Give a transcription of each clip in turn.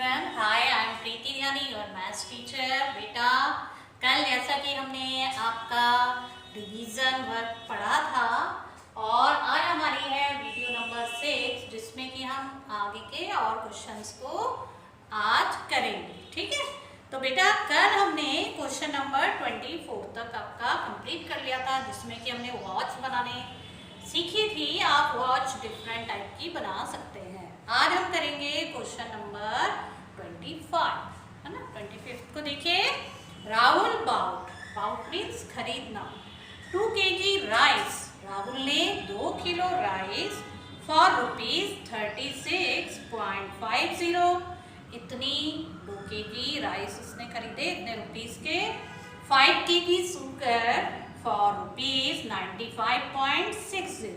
children. Hi, I am Preeti Dhyani, your maths teacher. बेटा कल जैसा कि हमने आपका रिवीजन वर्क पढ़ा था और आज हमारी है वीडियो नंबर 6 जिसमें कि हम आगे के और क्वेश्चंस को आज करेंगे. ठीक है, तो बेटा कल हमने क्वेश्चन नंबर 24 तक आपका कंप्लीट कर लिया था जिसमें कि हमने वॉच बनाने सीखी थी. आप वॉच डिफरेंट टाइप की बना सकते हैं. आज हम करेंगे क्वेश्चन नंबर 25 है ना. 25 को देखिए. राहुल बाउट मीन्स खरीदना. 2 kg राइस. राहुल ने 2 किलो राइस फॉर ₹36.50. इतनी 2 kg राइस उसने खरीदे इतने रुपीस के. 5 kg शुगर फॉर ₹95.60.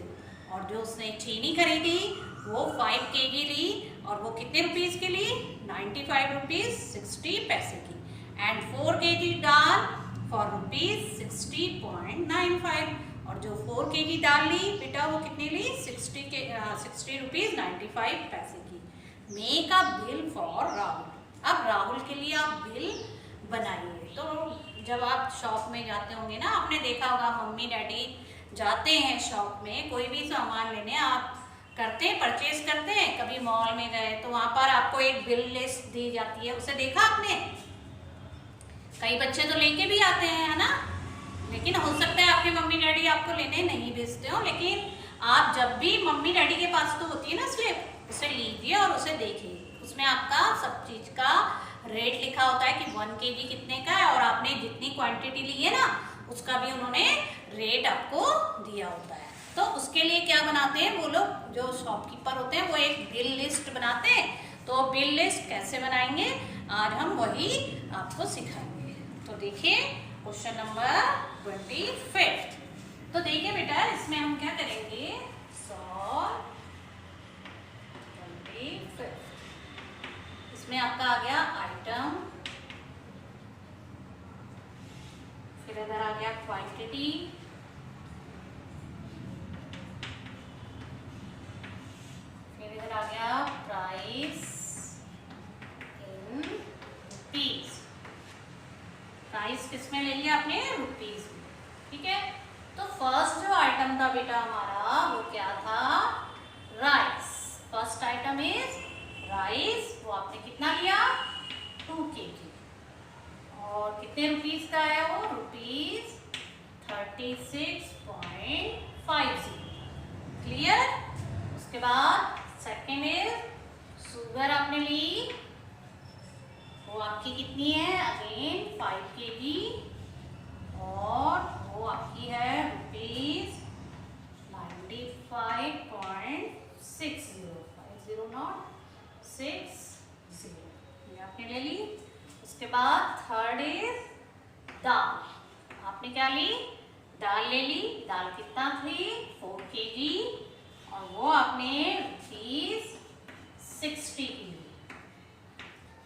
और जो उसने चीनी खरीदी वो 5 kg ली और वो कितने रुपीस की ली? 95 रुपीस 60 पैसे की. And 4 kg dal for ₹60.95. और जो 4 kg दाल ली बेटा वो कितनी ली? 60 रुपीस 95 पैसे की. Make a bill for Rahul. अब राहुल के लिए आप बिल बनाइए. तो जब आप शॉप में जाते होंगे ना, आपने देखा होगा मम्मी डैडी जाते हैं शॉप में कोई भी सामान लेने. आप करते हैं, परचेज करते हैं. कभी मॉल में गए तो वहाँ पर आपको एक बिल लिस्ट दी जाती है. उसे देखा आपने? कई बच्चे तो लेके भी आते हैं है ना. लेकिन हो सकता है आपके मम्मी डैडी आपको लेने नहीं भेजते हो. लेकिन आप जब भी मम्मी डैडी के पास तो होती है ना स्लिप, उसे लीजिए और उसे देखिए. उसमें आपका सब चीज का रेट लिखा होता है कि 1 kg कितने का है और आपने जितनी क्वांटिटी ली है ना उसका भी उन्होंने रेट आपको दिया होता है. तो उसके लिए क्या बनाते हैं वो लोग जो शॉपकीपर होते हैं, वो एक बिल लिस्ट बनाते हैं. तो बिल लिस्ट कैसे बनाएंगे आज हम वही आपको सिखाएंगे. तो देखिए क्वेश्चन नंबर 25. तो देखिए बेटा इसमें हम क्या करेंगे. 25 इसमें आपका आ गया आइटम, फिर इधर आ गया क्वांटिटी, फिर इधर आ गया प्राइस इन रुपीज. प्राइस किसमें ले लिया आपने? रुपीज में. ठीक है, तो फर्स्ट जो आइटम था बेटा हमारा वो क्या था? Rice. First item is rice. वो आपने कितना लिया? 2 kg. और कितने रुपीस का है वो? ₹36.50. क्लियर. उसके बाद सेकेंड इज शुगर आपने ली. वो आपकी कितनी है? अगेन 5 kg और वो आपकी है ₹95.60. 50 नॉट 60 ये आपने ले ली. उसके बाद थर्ड इज दाल. आपने क्या ली? दाल ले ली. दाल कितना थी? 4 kg और वो आपने ₹60 की ली.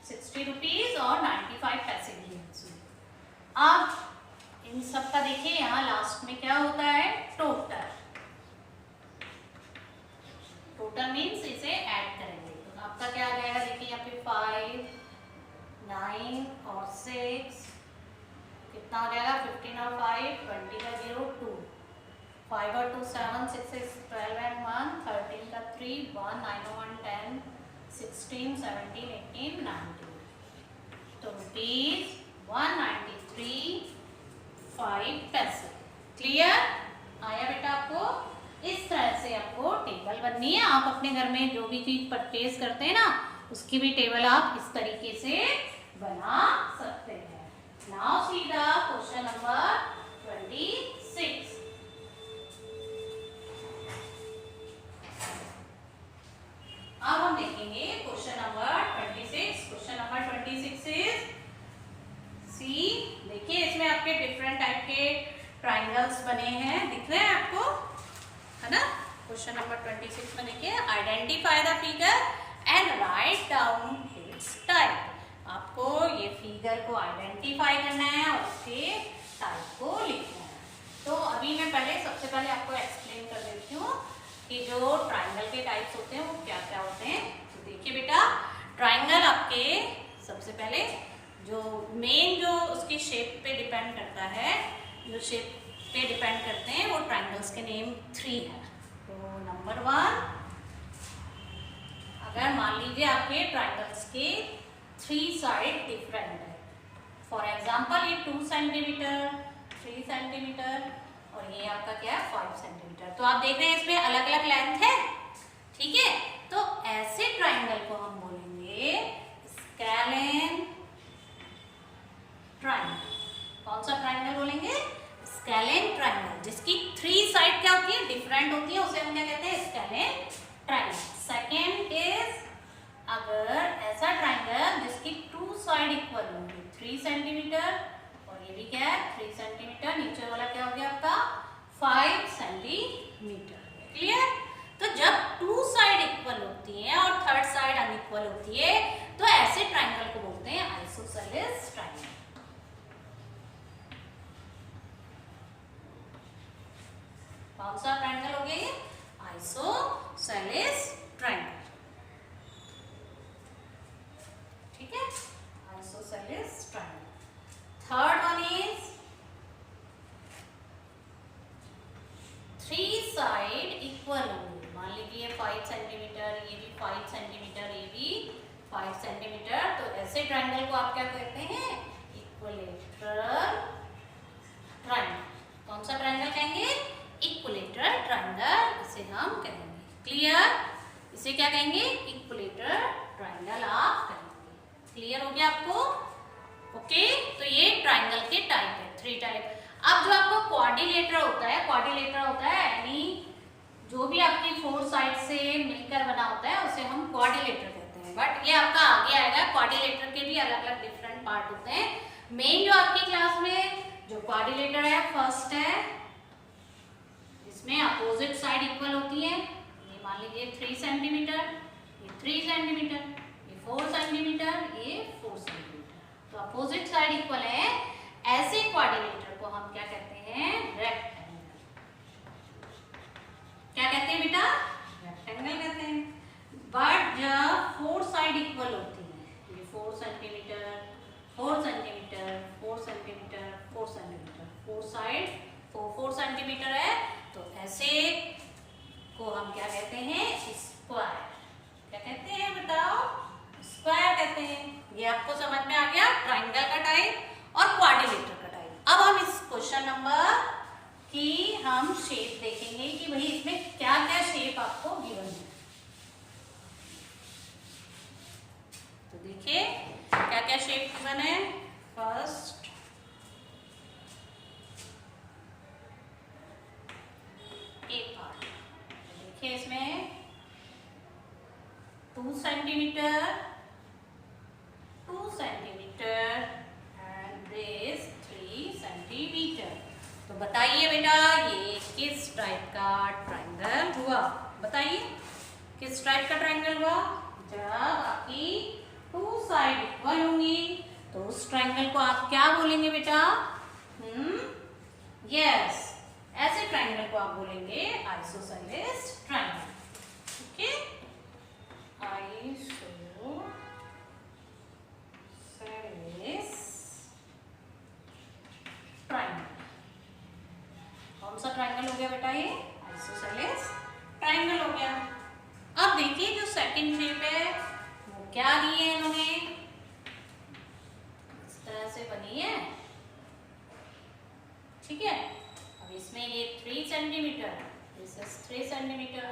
60 रुपीज और 95 पैसे की. अब इन सब का देखिए यहाँ लास्ट में क्या होता है? टोटल. टोटल मीन्स इसे ऐड करेंगे. तो आपका क्या आ जाएगा? देखिए यहाँ पे 5 9 और 6 कितना हो जाएगा? 15 और 5 20 का 0 2 5 और 2 7 6 6 12 and 1 13 का 3 1 9 और 1 10 16 17 18 19. तो ₹193.5 पैसे. क्लियर आया बेटा आपको? इस तरह से आपको टेबल बननी है. आप अपने घर में जो भी चीज परचेज करते हैं ना उसकी भी टेबल आप इस तरीके से बना सकते हैं. Now see the question number 26. अब हम देखेंगे question number 26. Question number 26 is C. देखिए इसमें आपके डिफरेंट टाइप के ट्राइंगल्स बने हैं. दिख रहे हैं आपको है ना. क्वेश्चन नंबर 26 में देखिए identify the figure and write down it's type. आपको ये फिगर को आइडेंटिफाई करना है और उसके टाइप को लिखना है. तो अभी मैं सबसे पहले आपको एक्सप्लेन कर देती हूँ कि जो ट्राइंगल के टाइप्स होते हैं वो क्या क्या होते हैं. तो देखिए बेटा ट्राइंगल आपके सबसे पहले जो मेन जो उसकी शेप पे डिपेंड करता है, जो शेप पे डिपेंड करते हैं वो ट्राइंगल्स के नेम 3 है। तो नंबर 1, अगर मान लीजिए आपके ट्राइंगल्स के 3 साइड डिफरेंट है, फॉर एग्जाम्पल ये 2 सेंटीमीटर, 3 सेंटीमीटर और ये आपका क्या है 5 सेंटीमीटर, तो आप देख रहे हैं इसमें अलग अलग लेंथ है, ठीक है। तो ऐसे ट्राइंगल को हम बोलेंगे स्केलेन ट्राइंगल। कौन सा ट्राइंगल बोलेंगे? स्केलेन ट्राइंगल, जिसकी 3 साइड क्या होती है, डिफरेंट होती है, उसे हम क्या कहते हैं, स्केलेन ट्राइंगल। सेकेंड इज, अगर ऐसा ट्राइंगल जिसकी 2 साइड इक्वल होंगी, 3 सेंटीमीटर और ये भी क्या है 3 सेंटीमीटर, नीचे वाला क्या हो गया आपका 5 सेंटीमीटर। क्लियर? तो जब 2 साइड इक्वल होती है और थर्ड साइड अनइक्वल होती है, तो ऐसे ट्राइंगल को बोलते हैं आइसोसेलेस ट्राइंगल। कौन सा ट्राइंगल हो गया ये? आइसोसेलेस ट्राइंगल, ठीक है, isosceles triangle. Third one is 3 side equal होंगे, मान लीजिए 5 सेंटीमीटर, ये भी 5 सेंटीमीटर, ये भी 5 सेंटीमीटर, तो ऐसे ट्राइंगल को आप क्या कहते हैं, इक्विलेटरल ट्राइंगल। कौन सा ट्राइंगल कहेंगे? इक्विलेटरल ट्राइंगल इसे हम कहेंगे। क्लियर? इसे क्या कहेंगे? इक्विलेटरल ट्राइंगल आप कहेंगे। क्लियर हो गया आपको? ओके, तो ये ट्राइंगल के टाइप है, 3 टाइप। अब जो आपको क्वाड्रिलेटरल होता है, क्वाड्रिलेटरल होता है यानी जो भी आपकी 4 साइड से मिलकर बना होता है उसे हम क्वाड्रिलेटरल कहते हैं। बट ये आपका आगे आएगा, क्वाड्रिलेटरल के भी अलग अलग डिफरेंट पार्ट होते हैं। मेन जो आपकी क्लास में जो क्वाड्रिलेटरल है, फर्स्ट है, इसमें अपोजिट साइड इक्वल होती है। ये मान लीजिए 3 सेंटीमीटर, ये 3 सेंटीमीटर, ये 4 सेंटीमीटर, ये 4 सेंटीमीटर, तो अपोजिट साइड इक्वल है। ऐसे क्वाड्रिलेटरल को हम क्या कहते हैं? रेक्टेंगल। क्या कहते हैं बेटा? रेक्टेंगल कहते हैं। बट जब 4 साइड इक्वल होती है, ये 4 centimetre, 4 centimetre, 4 centimetre, 4 centimetre, 4 side 4 centimetre है, तो ऐसे को हम क्या कहते हैं? स्क्वायर। क्या कहते हैं बताओ? स्क्वायर कहते हैं। ये आपको समझ में आ गया ट्राइंगल का टाइप और क्वाड्रिलेटरल का टाइप। अब हम इस क्वेश्चन नंबर की हम शेप देखेंगे कि भाई इसमें क्या क्या शेप आपको गिवन है। तो देखिए क्या क्या शेप गिवन है। फर्स्ट एक पार्ट देखिए, इसमें 2 centimetre, 2 centimetre and this 3 centimetre. तो बताइए बेटा ये किस टाइप का ट्राइंगल हुआ? बताइए किस टाइप का ट्राइंगल हुआ? जब आपकी 2 साइड इक्वल होंगी तो उस ट्राइंगल को आप क्या बोलेंगे बेटा? यस, ऐसे ट्राइंगल को आप बोलेंगे isosceles triangle. Okay, isosceles triangle. कौन सा ट्राइंगल हो गया बेटा? ये आइसोसेलेस ट्राइंगल हो गया। अब देखिए जो सेकंड शेप है वो क्या दी है इन्होंने, इस तरह से बनी है, ठीक है। अब इसमें ये 3 centimetre, this is 3 centimetre,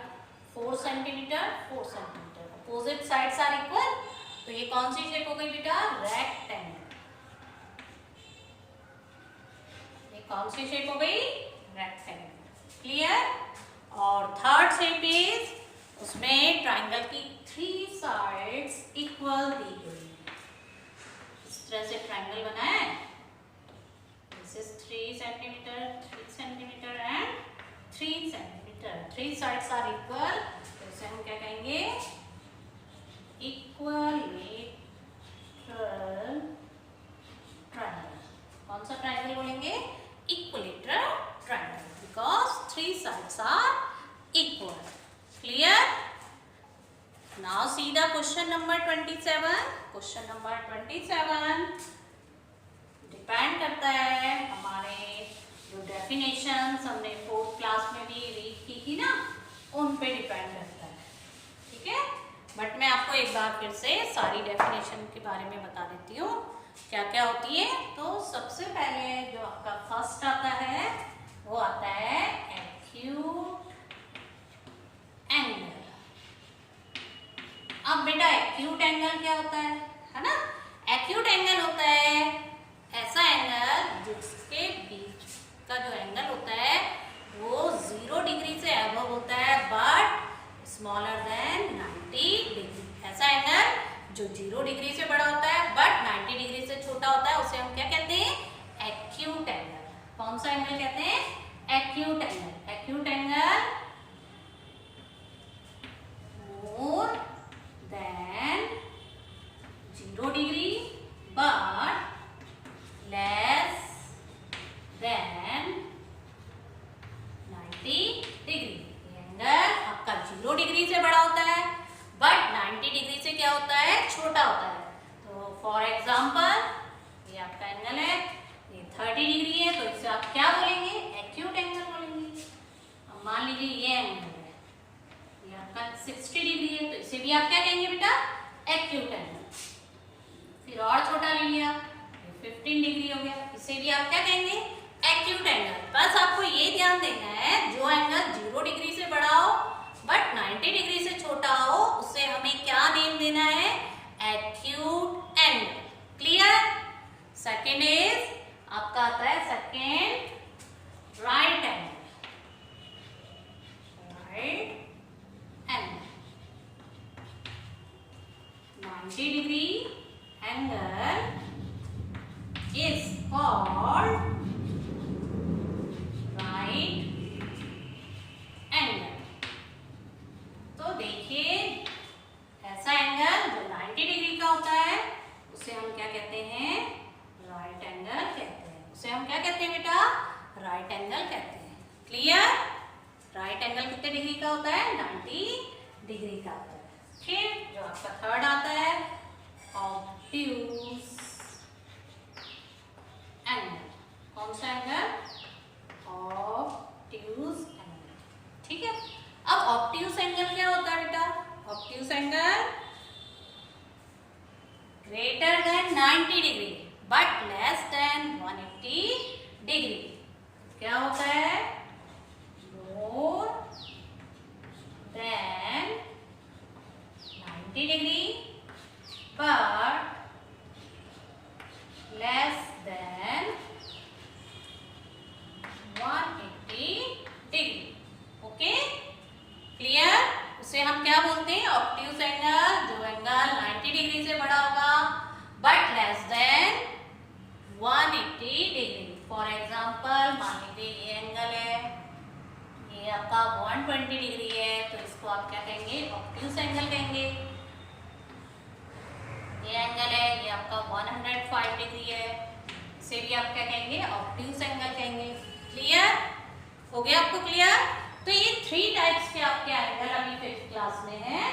4 centimetre, 4 centimetre, opposite sides are equal, तो ये कौन सी शेप हो गई बेटा? रेक्टेंगल। ये कौन सी शेप हो गई? रेक्टेंगल। क्लियर? और थर्ड शेप इज, उसमें ट्राइंगल की 3 साइड्स इक्वल दी गई, इस तरह से ट्राइंगल बना है। This is 3 centimetre, 3 centimetre and 3 centimetre, 3 sides are equal, तो इसे हम क्या कहेंगे? Equilateral triangle. कौन सा ट्राइंगल बोलेंगे? Equilateral triangle, because 3 sides are equal. Clear? Now see the question number 27. Question number 27 depend करता है हमारे जो डेफिनेशंस हमने 4th क्लास में भी रीड की थी ना, उन पे डिपेंड करता है। ठीक है, बट मैं आपको एक बार फिर से सारी डेफिनेशन के बारे में बता देती हूँ क्या क्या होती है। तो सबसे पहले जो आपका फर्स्ट आता है वो आता है एक्यूट एंगल। अब बेटा एक्यूट एंगल क्या होता है ना? एक्यूट एंगल होता है ऐसा एंगल जिसके बीच का जो एंगल होता है वो 0 डिग्री से अबव होता है बट स्मॉलर देन 90 डिग्री। ऐसा एंगल जो 0 डिग्री से बड़ा होता है बट 90 डिग्री से छोटा होता है उसे हम क्या कहते हैं? Acute angle. कौन सा एंगल कहते हैं? Acute angle. Acute angle more than 0 degree but less than 90 degree. Angle आपका 0 डिग्री से बड़ा होता है बट 90 डिग्री से क्या होता है? छोटा होता है। तो फॉर एग्जांपल ये आपका एंगल है, ये 30 डिग्री है, तो इसे आप क्या बोलेंगे? एक्यूट एंगल बोलेंगे। अब मान लीजिए ये एंगल है, ये आपका 60 डिग्री है, तो इसे भी आप क्या कहेंगे बेटा? Acute angle. फिर और छोटा ले लिया, 15 डिग्री हो गया, इसे भी आप क्या कहेंगे? Acute angle. बस आपको ये ध्यान देना है जो एंगल 0 डिग्री से बड़ा हो बट 90 डिग्री से छोटा हो उसे हमें क्या नेम देना है? Acute angle. Clear? Second is आपका आता है second right angle. Right angle 90 degree angle is called right angle। तो देखिए ऐसा एंगल जो 90 डिग्री का होता है उसे हम क्या कहते हैं? राइट एंगल कहते हैं। उसे हम क्या कहते हैं बेटा? राइट एंगल कहते हैं। क्लियर? राइट एंगल कितने डिग्री का होता है? 90 डिग्री का होता है। फिर जो आपका थर्ड आता है ऑब्ट्यूज एंगल। कौन सा एंगल? Obtuse angle. ठीक है, अब ऑब्ट्यूज एंगल क्या होता है बेटा? Obtuse angle greater than 90 degree but less then 180 degree. क्या होता है? More than 90 degree but less then 180 degree. Okay, clear? उसे हम क्या बोलते हैं? Obtuse angle. जो एंगल 90 डिग्री से बड़ा होगा but less then 180 degree. For example मान लीजिए ये एंगल है, ये आपका 120 डिग्री है, तो इसको आप क्या कहेंगे? ऑब्ट्यूज एंगल कहेंगे। ये एंगल है, ये आपका 105 डिग्री है, इसे भी आप क्या कहेंगे? ऑब्ट्यूज एंगल कहेंगे। क्लियर? हो गया आपको क्लियर? तो ये 3 टाइप्स के आपके एंगल अभी 5th क्लास में है।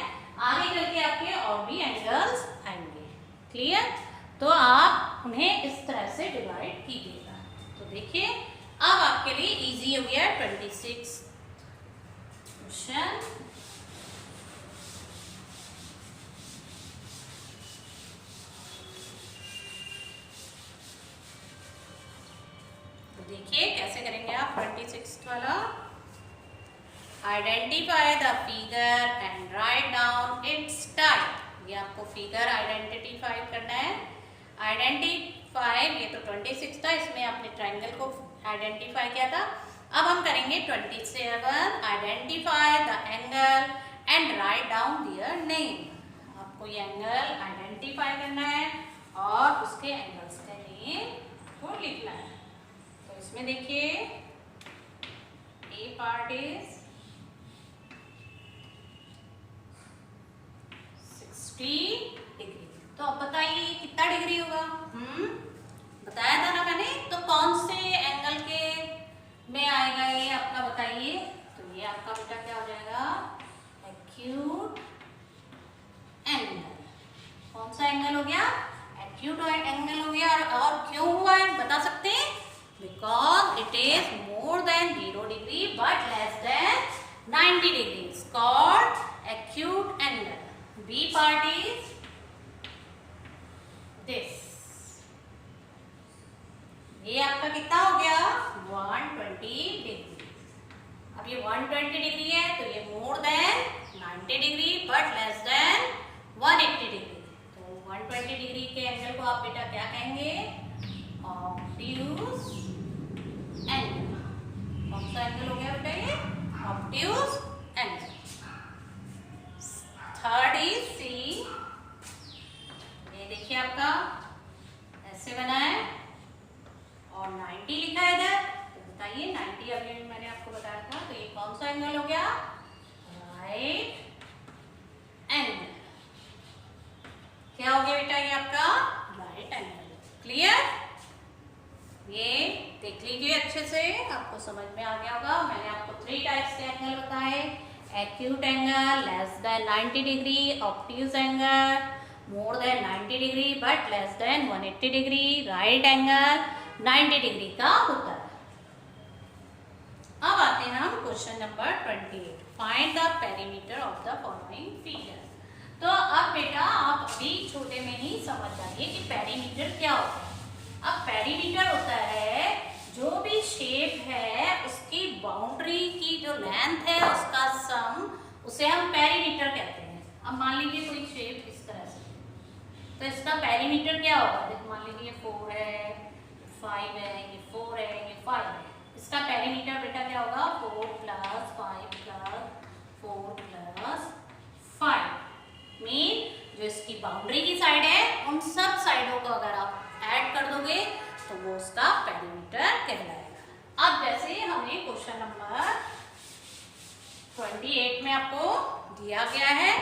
आगे चल के आपके और भी एंगल्स आएंगे। क्लियर? तो आप उन्हें इस तरह से डिवाइड कीजिएगा। तो देखिए अब आपके लिए इजी हो गया 26 क्वेश्चन। देखिए कैसे करेंगे आप 26 वाला। Identify the figure and write down it's type. ये आपको फिगर आइडेंटिफाई करना है। आइडेंटिफाई, ये तो 26 था, इसमें आपने ट्रायंगल को आइडेंटिफाई किया था। अब हम करेंगे 27। Identify the angle and write down their name. आपको ये एंगल आइडेंटिफाई करना है और उसके एंगल्स का नेम को लिखना है। तो इसमें देखिए ए पार्ट इज 60 डिग्री। तो अब बताइए कितना डिग्री होगा? बताया था ना मैंने। तो कौन से एंगल के में आएगा ये आपका बताइए। तो ये आपका बेटा क्या हो जाएगा? एक्यूट सा एंगल हो गया? एक्यूट एंगल हो गया। और क्यों हुआ है बता सकते हैं? Because it is more than 0 degree but less than 90 degree, called acute angle. B part is this. ये आपका कितना हो गया? 120 डिग्री। अब ये 120 डिग्री है तो ये more than 90 degree but less then 180 degree. तो 120 डिग्री के एंगल को आप बेटा क्या कहेंगे? Obtuse angle. कौन सा एंगल हो गया बेटा ये? Obtuse angle. Third is C. ये देखिए आपका ऐसे बना है और 90 लिखा है इधर। तो बताइए 90 अभी मैंने आपको बताया था, तो ये कौन सा एंगल हो गया? Right angle. क्या हो गया बेटा? ये आपका राइट एंगल। क्लियर? ये देख लीजिए अच्छे से, आपको समझ में आ गया होगा। मैंने आपको 3 टाइप्स के एंगल बताए। Acute angle less than 90 degree, obtuse angle more than 90 degree but less then 180 degree, right angle 90 degree का होता है। अब आते हैं हम question number 28। Find the perimeter of the following figure. तो अब बेटा आप अभी छोटे में ही समझ जाइए कि पेरीमीटर क्या होता है। अब पेरीमीटर होता है जो भी शेप है उसकी बाउंड्री की जो लेंथ है उसका सम, उसे हम पेरीमीटर कहते हैं। अब मान लीजिए कोई शेप इस तरह से, तो इसका पेरीमीटर क्या होगा? देखो मान लीजिए 4 है, 5 है, ये 4 है, ये 5 है। इसका पेरीमीटर बेटा क्या होगा? 4 + 5 + 4 + 5 मीन जो इसकी बाउंड्री की साइड है उन सब साइडों को अगर आप ऐड कर दोगे तो वो उसका पेरीमीटर कहलाएगा। अब जैसे हमें क्वेश्चन नंबर 28 में आपको दिया गया है,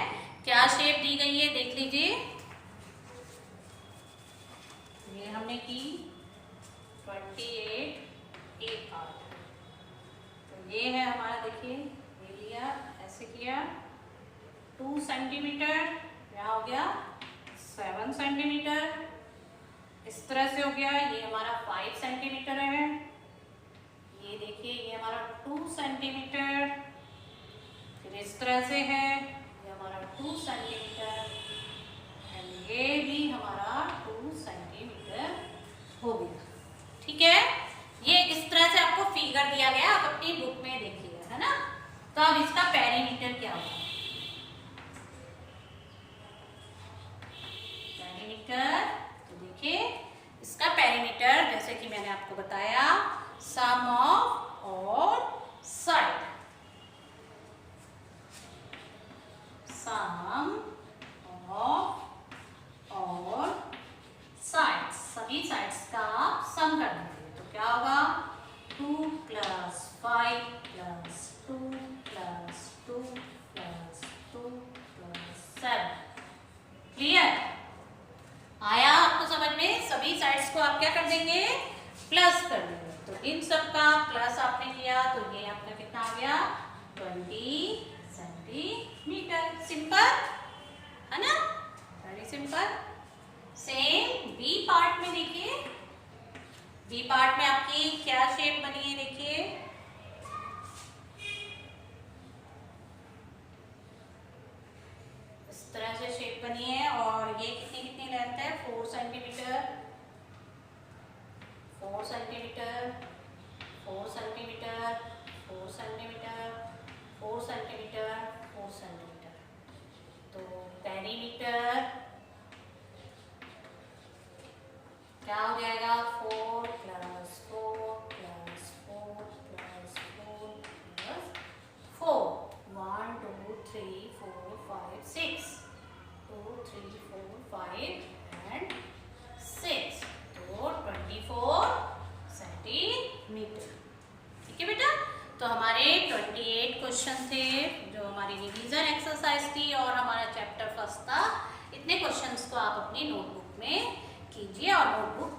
क्या शेप दी गई है देख लीजिए। ये हमने की 28 A पार्ट। तो ये है हमारा, देखिए ये लिया, ऐसे किया 2 सेंटीमीटर, यहाँ हो गया 7 सेंटीमीटर, इस तरह से हो गया। ये हमारा 5 सेंटीमीटर है। ये देखिए ये हमारा 2 सेंटीमीटर, फिर इस तरह से है, ये हमारा 2 सेंटीमीटर, एंड ये भी हमारा 2 सेंटीमीटर हो गया। ठीक है, ये इस तरह से आपको फिगर दिया गया, आप अपनी बुक में देखिएगा, है ना। तो अब इसका पेरीमीटर क्या होगा? पेरीमीटर, तो देखिए इसका पेरीमीटर जैसे कि मैंने आपको बताया, sum of all side, sum of all sides, सभी साइड्स का सम कर देंगे तो क्या होगा? 2 + 5 + 2 + 2 + 2 + 7। क्लियर? आया आपको समझ में? सभी साइड्स को आप क्या कर देंगे? प्लस कर देंगे। तो इन सब का प्लस आपने किया तो ये आपका कितना आ गया? 20 सेंटीमीटर। सिंपल है ना, very simple. Same B part में देखिए, बी पार्ट में आपकी क्या शेप बनी है देखिए। इस तरह से शेप बनी है और ये कितनी लेंथ है? 4 centimetre, 4 centimetre, 4 centimetre, 4 centimetre, 4 centimetre, 4 centimetre. तो पेरीमीटर क्या हो जाएगा? 4 + 4 + 4 + 4 + 4, 1 2 3 4 5 6, 2 3 4 5 and 6, तो 24 सेंटीमीटर। ठीक है बेटा, तो हमारे 28 क्वेश्चन थे जो हमारी रिवीजन एक्सरसाइज थी और हमारा चैप्टर फर्स्ट था। इतने क्वेश्चंस को आप अपनी नोटबुक में कीजिए और नोटबुक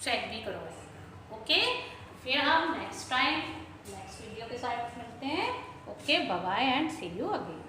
चेक भी करवाइएगा। ओके, फिर हम नेक्स्ट टाइम नेक्स्ट वीडियो के साथ मिलते हैं। Okay, bye bye and see you again.